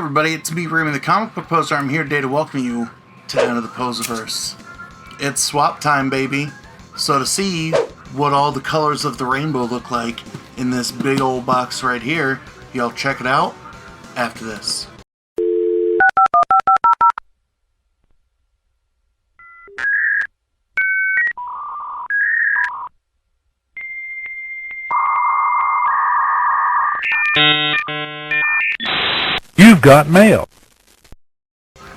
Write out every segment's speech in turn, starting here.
everybody, it's me, Raymond the Comic Book Poser. I'm here today to welcome you to the end of the Poserverse. It's swap time, baby. So to see what all the colors of the rainbow look like in this big old box right here, y'all check it out after this. You've got mail.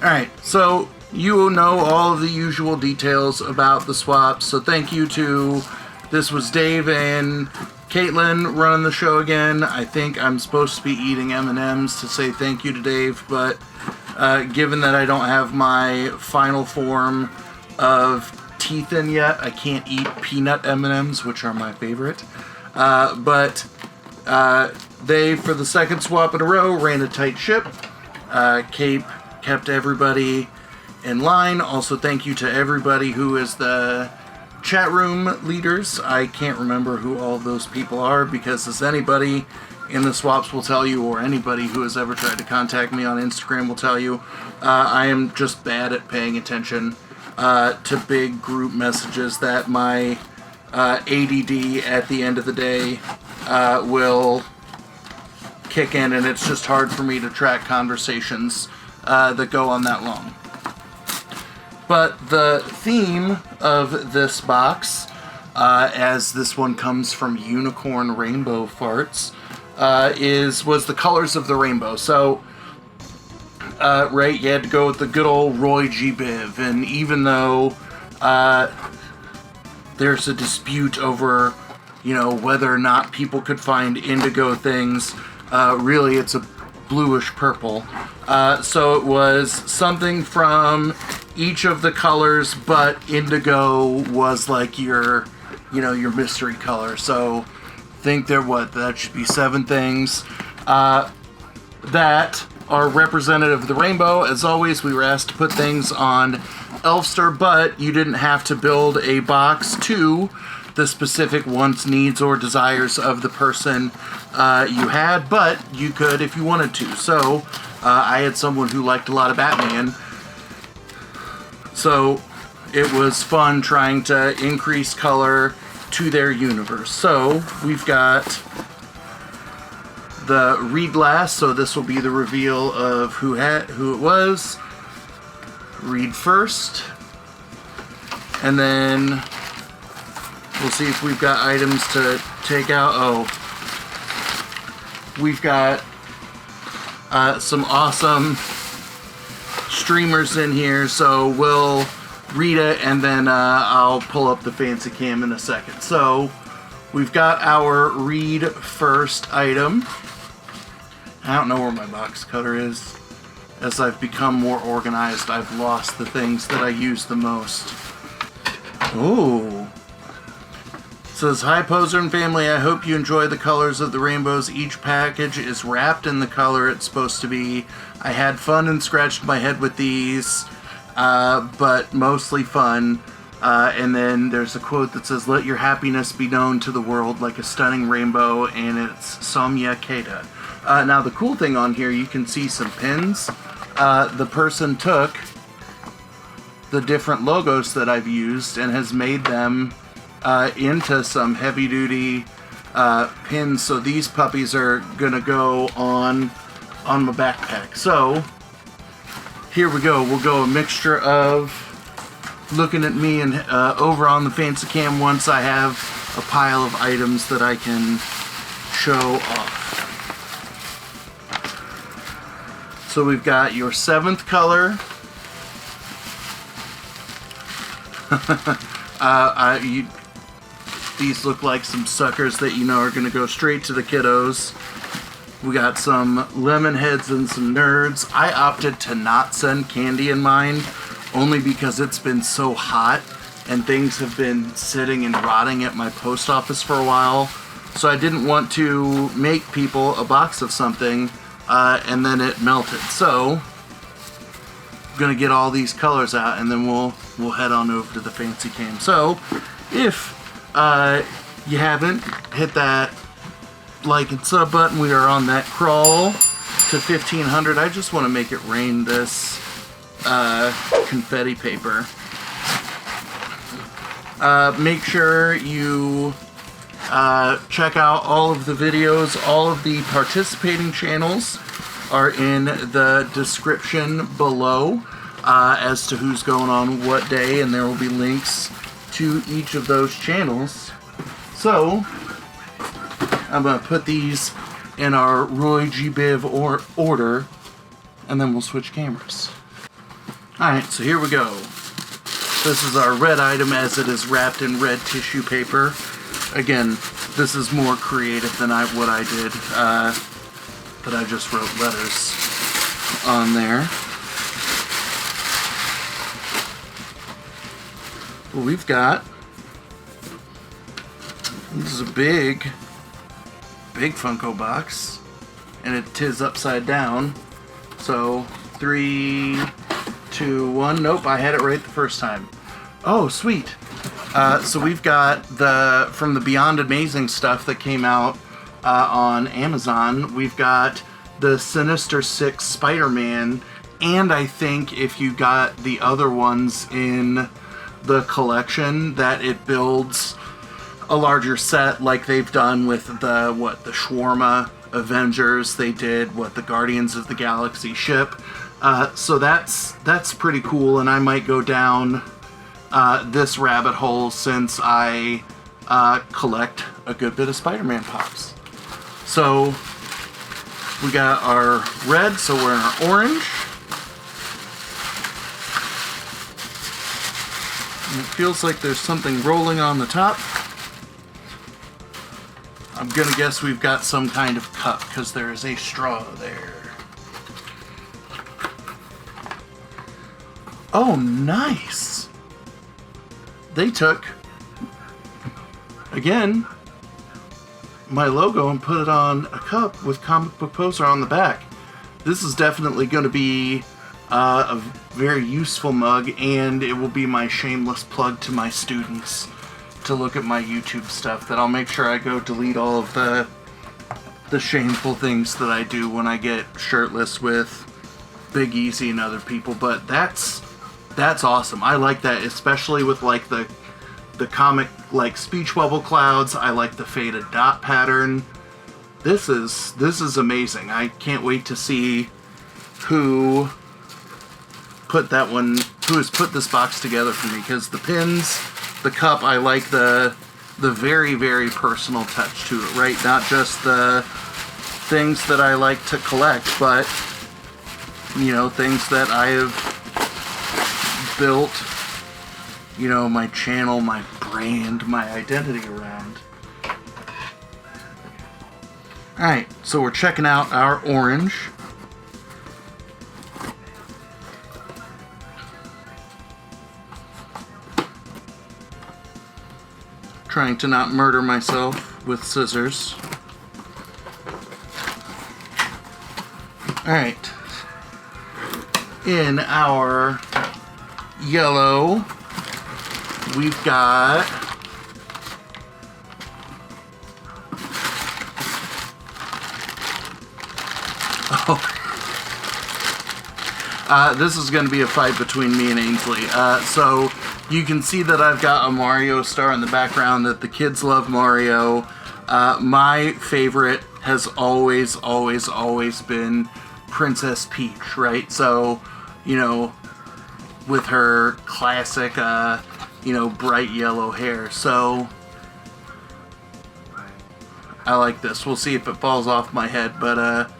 Alright, so you know all of the usual details about the swaps, so thank you to, this was Dave and Caitlin running the show again. I think I'm supposed to be eating M&Ms to say thank you to Dave, but given that I don't have my final form of teeth in yet, I can't eat peanut M&Ms, which are my favorite. They, for the second swap in a row, ran a tight ship. Cape kept everybody in line. Also, thank you to everybody who is the chat room leaders. I can't remember who all of those people are because, as anybody in the swaps will tell you, or anybody who has ever tried to contact me on Instagram will tell you, I am just bad at paying attention to big group messages that my ADD at the end of the day will kick in, and it's just hard for me to track conversations that go on that long. But the theme of this box, as this one comes from Unicorn Rainbow Farts, was the colors of the rainbow. So, right, you had to go with the good old Roy G. Biv, and even though there's a dispute over, you know, whether or not people could find indigo things, really it's a bluish purple. So it was something from each of the colors, but indigo was like your, you know, your mystery color. So think that should be 7 things that are representative of the rainbow. As always, we were asked to put things on Elfster, but you didn't have to build a box to the specific wants, needs, or desires of the person you had, but you could if you wanted to. So I had someone who liked a lot of Batman, so it was fun trying to increase color to their universe. So we've got the read last, so this will be the reveal of who it was. Read first, and then we'll see if we've got items to take out. Oh, we've got some awesome streamers in here, so we'll read it and then I'll pull up the fancy cam in a second. So we've got our read first item. I don't know where my box cutter is. As I've become more organized, I've lost the things that I use the most. Ooh. It says, "Hi Poser and family, I hope you enjoy the colors of the rainbows. Each package is wrapped in the color it's supposed to be. I had fun and scratched my head with these, but mostly fun." And then there's a quote that says, "Let your happiness be known to the world like a stunning rainbow," and it's Somya Keita. Now the cool thing on here, you can see some pins. The person took the different logos that I've used and has made them into some heavy-duty pins. So these puppies are gonna go on my backpack. So here we go. We'll go a mixture of looking at me and over on the fancy cam once I have a pile of items that I can show off. So we've got your 7th color. These look like some suckers that you know are going to go straight to the kiddos. We got some lemon heads and some nerds. I opted to not send candy in mine only because it's been so hot and things have been sitting and rotting at my post office for a while. So I didn't want to make people a box of something and then it melted. So I'm gonna get all these colors out and then we'll head on over to the fancy cam. So if you haven't hit that like and sub button, we are on that crawl to 1,500. I just want to make it rain this confetti paper. Make sure you check out all of the videos. All of the participating channels are in the description below as to who's going on what day, and there will be links to each of those channels. So I'm going to put these in our Roy G. Biv order, and then we'll switch cameras. Alright, so here we go. This is our red item as it is wrapped in red tissue paper. Again, this is more creative than what I did, but I just wrote letters on there. Well, we've got, this is a big Funko box, and it is upside down. So 3, 2, 1. Nope, I had it right the first time. Oh, sweet. So we've got from the Beyond Amazing stuff that came out on Amazon. We've got the Sinister Six Spider-Man, and I think if you got the other ones in the collection, that it builds a larger set like they've done with the Shawarma Avengers. They did the Guardians of the Galaxy ship. So that's pretty cool, and I might go down this rabbit hole since I collect a good bit of Spider-Man pops. So we got our red, so we're in our orange. And it feels like there's something rolling on the top. I'm gonna guess we've got some kind of cup because there is a straw there. Oh, nice! They took, again, my logo and put it on a cup with Comic Book Poser on the back. This is definitely going to be a very useful mug, and it will be my shameless plug to my students to look at my YouTube stuff, that I'll make sure I go delete all of the shameful things that I do when I get shirtless with Big Easy and other people. But that's awesome. I like that, especially with like the comic like speech bubble clouds. I like the faded dot pattern. This is amazing. I can't wait to see who has put this box together for me, because the pins, the cup, I like the very, very personal touch to it, right? Not just the things that I like to collect, but you know, things that I have built, you know, my channel, my brand, my identity around. Alright, so we're checking out our orange. Trying to not murder myself with scissors. Alright. In our yellow, we've got this is going to be a fight between me and Ainsley. So you can see that I've got a Mario star in the background, that the kids love Mario. My favorite has always been Princess Peach, right? So, you know, with her classic, you know, bright yellow hair. So I like this. We'll see if it falls off my head, but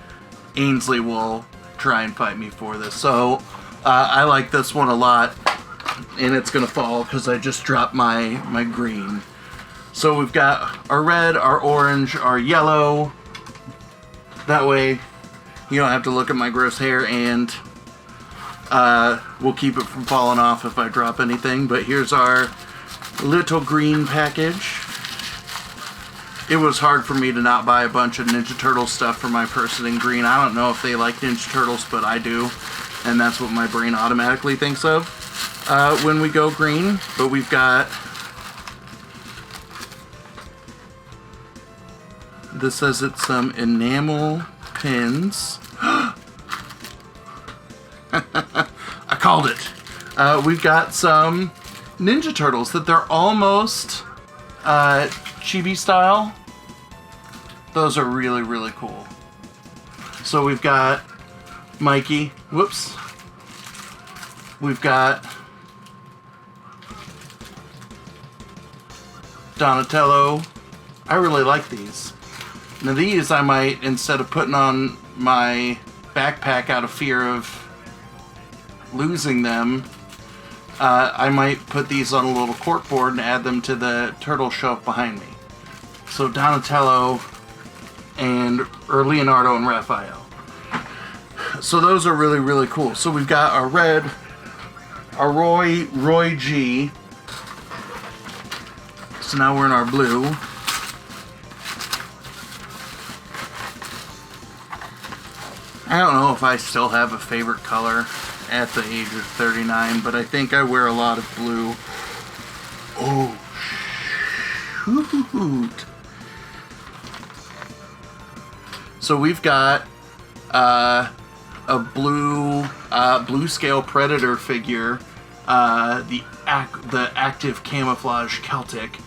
Ainsley will try and fight me for this. So I like this one a lot, and it's gonna fall because I just dropped my green. So we've got our red, our orange, our yellow. That way you don't have to look at my gross hair, and we'll keep it from falling off if I drop anything. But here's our little green package. It was hard for me to not buy a bunch of Ninja Turtle stuff for my person in green. I don't know if they like Ninja Turtles, but I do. And that's what my brain automatically thinks of when we go green. But we've got... this says it's some enamel pins. I called it. We've got some Ninja Turtles that they're almost chibi style. Those are really, really cool. So we've got Mikey. Whoops. We've got Donatello. I really like these. Now these I might, instead of putting on my backpack out of fear of losing them, I might put these on a little corkboard and add them to the turtle shelf behind me. So Donatello and Leonardo and Raphael. So those are really, really cool. So we've got our red, our Roy G. So now we're in our blue. I don't know if I still have a favorite color at the age of 39, but I think I wear a lot of blue. Oh, shoot. So we've got a blue scale Predator figure, the active camouflage Celtic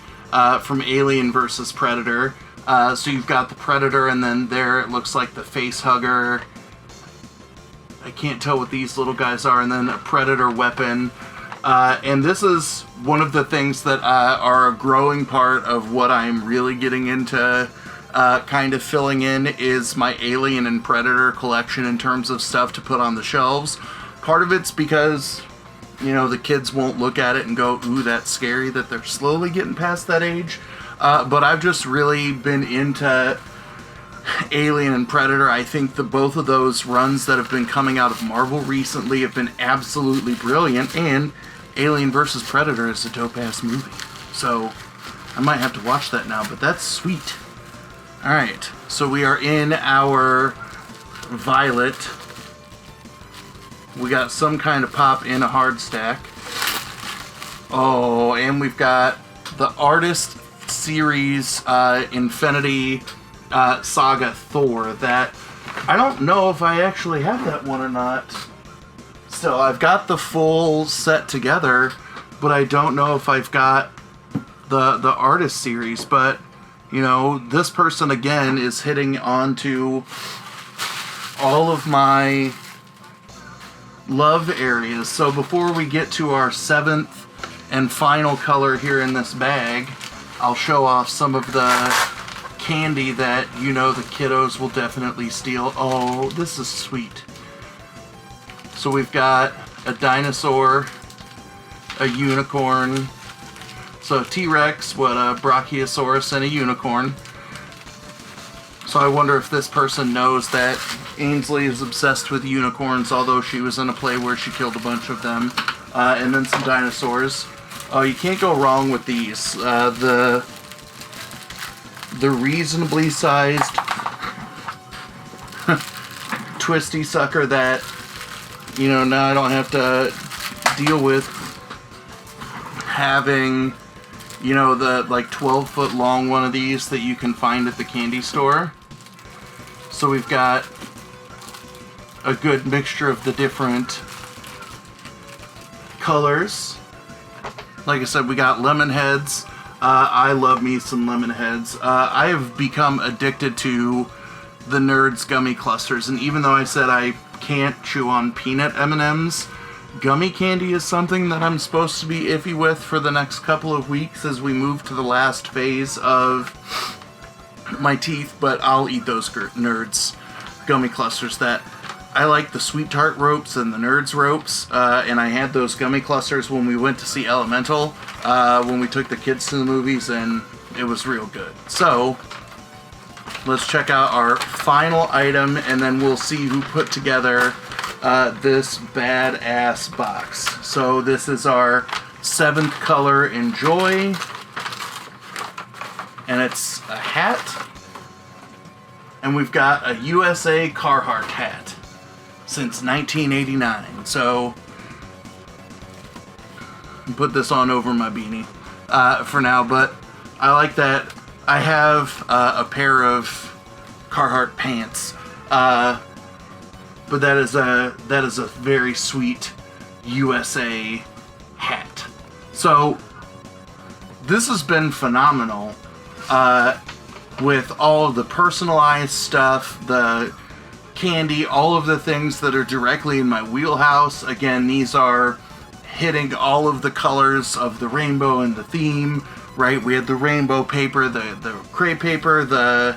from Alien vs. Predator. So you've got the Predator, and then there it looks like the face hugger. I can't tell what these little guys are, and then a Predator weapon. And this is one of the things that are a growing part of what I'm really getting into kind of filling in is my Alien and Predator collection in terms of stuff to put on the shelves. Part of it's because, you know, the kids won't look at it and go, ooh, that's scary, that they're slowly getting past that age. But I've just really been into Alien and Predator. I think both of those runs that have been coming out of Marvel recently have been absolutely brilliant, and Alien vs. Predator is a dope-ass movie. So I might have to watch that now, but that's sweet. Alright, so we are in our violet. We got some kind of pop in a hard stack. Oh, and we've got the Artist Series Infinity Saga Thor that I don't know if I actually have that one or not. Still, I've got the full set together, but I don't know if I've got the Artist Series. But you know, this person again is hitting onto all of my love areas. So before we get to our 7th and final color here in this bag, I'll show off some of the candy that, you know, the kiddos will definitely steal. Oh, this is sweet. So we've got a dinosaur, a unicorn, so a T-Rex, a Brachiosaurus, and a unicorn. So I wonder if this person knows that Ainsley is obsessed with unicorns, although she was in a play where she killed a bunch of them. And then some dinosaurs. Oh, you can't go wrong with these. The reasonably sized twisty sucker that, you know, now I don't have to deal with having, you know, the like 12-foot long one of these that you can find at the candy store. So we've got a good mixture of the different colors. Like I said, we got lemon heads. I love me some lemon heads. I have become addicted to the Nerds gummy clusters, and even though I said I can't chew on peanut M&Ms, gummy candy is something that I'm supposed to be iffy with for the next couple of weeks as we move to the last phase of my teeth, but I'll eat those Nerds gummy clusters. That I like the Sweet Tart ropes and the Nerds ropes, and I had those gummy clusters when we went to see Elemental, when we took the kids to the movies, and it was real good. So let's check out our final item, and then we'll see who put together this badass box. So this is our 7th color, Enjoy, and it's a hat, and we've got a USA Carhartt hat since 1989. So put this on over my beanie for now, but I like that. I have a pair of Carhartt pants but that is a very sweet USA hat. So this has been phenomenal, with all of the personalized stuff, the candy, all of the things that are directly in my wheelhouse. Again, these are hitting all of the colors of the rainbow and the theme, right? We had the rainbow paper, the crepe paper, the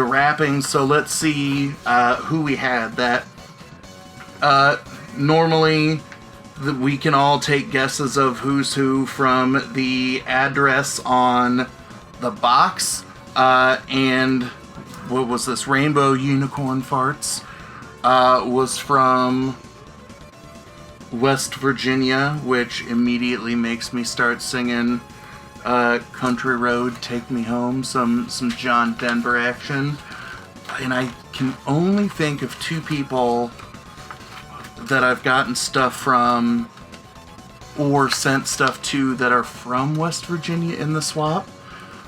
wrapping. So let's see who we had. That normally we can all take guesses of who's who from the address on the box, and what was this? Rainbow Unicorn Farts was from West Virginia, which immediately makes me start singing Country Road, Take Me Home, some John Denver action. And I can only think of 2 people that I've gotten stuff from or sent stuff to that are from West Virginia in the swap.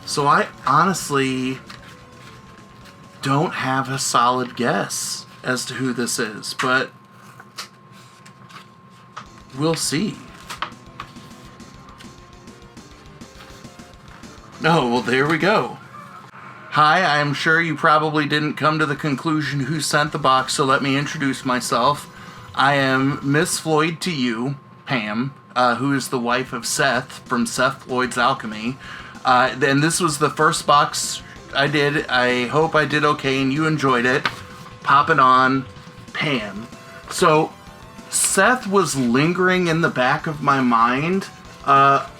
So I honestly don't have a solid guess as to who this is, but we'll see. Oh, well, there we go. Hi, I'm sure you probably didn't come to the conclusion who sent the box, so let me introduce myself. I am Miss Floyd to you, Pam, who is the wife of Seth from Seth Floyd's Alchemy. And this was the first box I did. I hope I did okay and you enjoyed it. Pop it on, Pam. So, Seth was lingering in the back of my mind,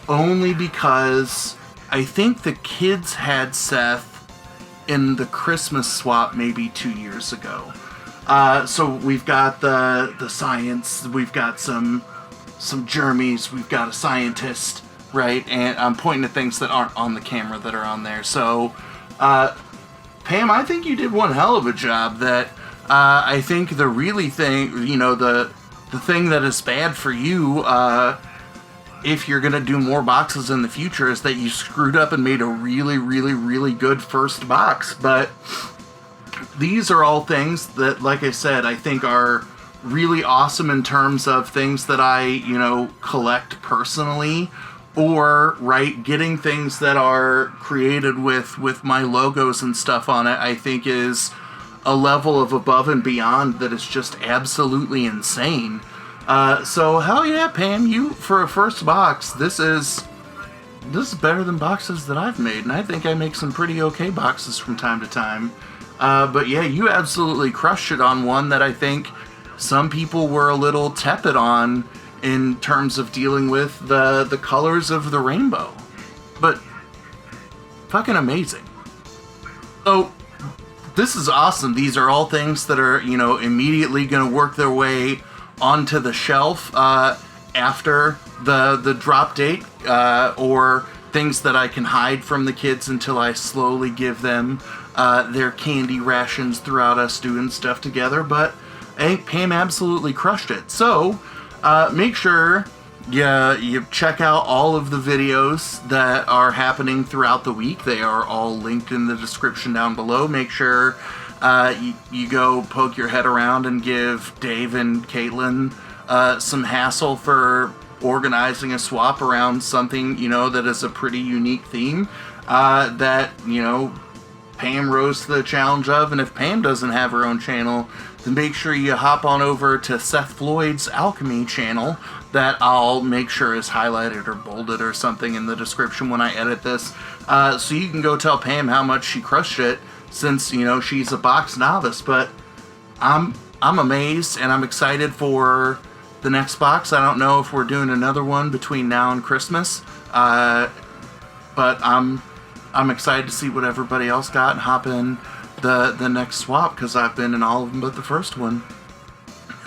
only because I think the kids had Seth in the Christmas swap maybe 2 years ago. So we've got the science, we've got some germies, we've got a scientist, right? And I'm pointing at things that aren't on the camera that are on there. So, Pam, I think you did one hell of a job. That I think the really thing, you know, the thing that is bad for you, if you're gonna do more boxes in the future, is that you screwed up and made a really, really, really good first box. But these are all things that, like I said, I think are really awesome in terms of things that I, you know, collect personally, or, right, getting things that are created with my logos and stuff on it, I think is a level of above and beyond that is just absolutely insane. So hell yeah, Pam, you, for a first box, this is better than boxes that I've made, and I think I make some pretty okay boxes from time to time. But yeah, you absolutely crushed it on one that I think some people were a little tepid on in terms of dealing with the colors of the rainbow. But fucking amazing. So this is awesome. These are all things that are, you know, immediately going to work their way onto the shelf after the drop date, or things that I can hide from the kids until I slowly give them their candy rations throughout us doing stuff together. But I think Pam absolutely crushed it. So make sure you check out all of the videos that are happening throughout the week. They are all linked in the description down below. Make sure you go poke your head around and give Dave and Caitlin some hassle for organizing a swap around something, you know, that is a pretty unique theme that, you know, Pam rose to the challenge of. And if Pam doesn't have her own channel, then make sure you hop on over to Seth Floyd's Alchemy channel that I'll make sure is highlighted or bolded or something in the description when I edit this, so you can go tell Pam how much she crushed it, since, you know, she's a box novice. But I'm amazed, and I'm excited for the next box. I don't know if we're doing another one between now and Christmas, but I'm excited to see what everybody else got and hop in the next swap, because I've been in all of them but the first one.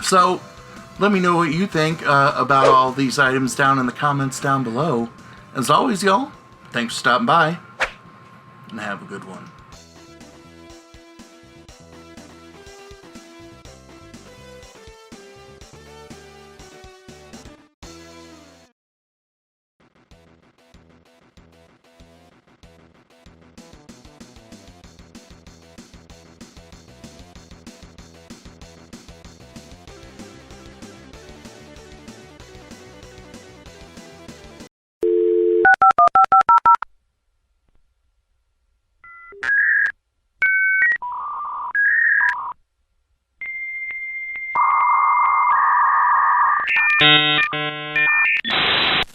So let me know what you think about all these items down in the comments down below. As always, y'all, thanks for stopping by, and have a good one.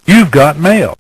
You've got mail.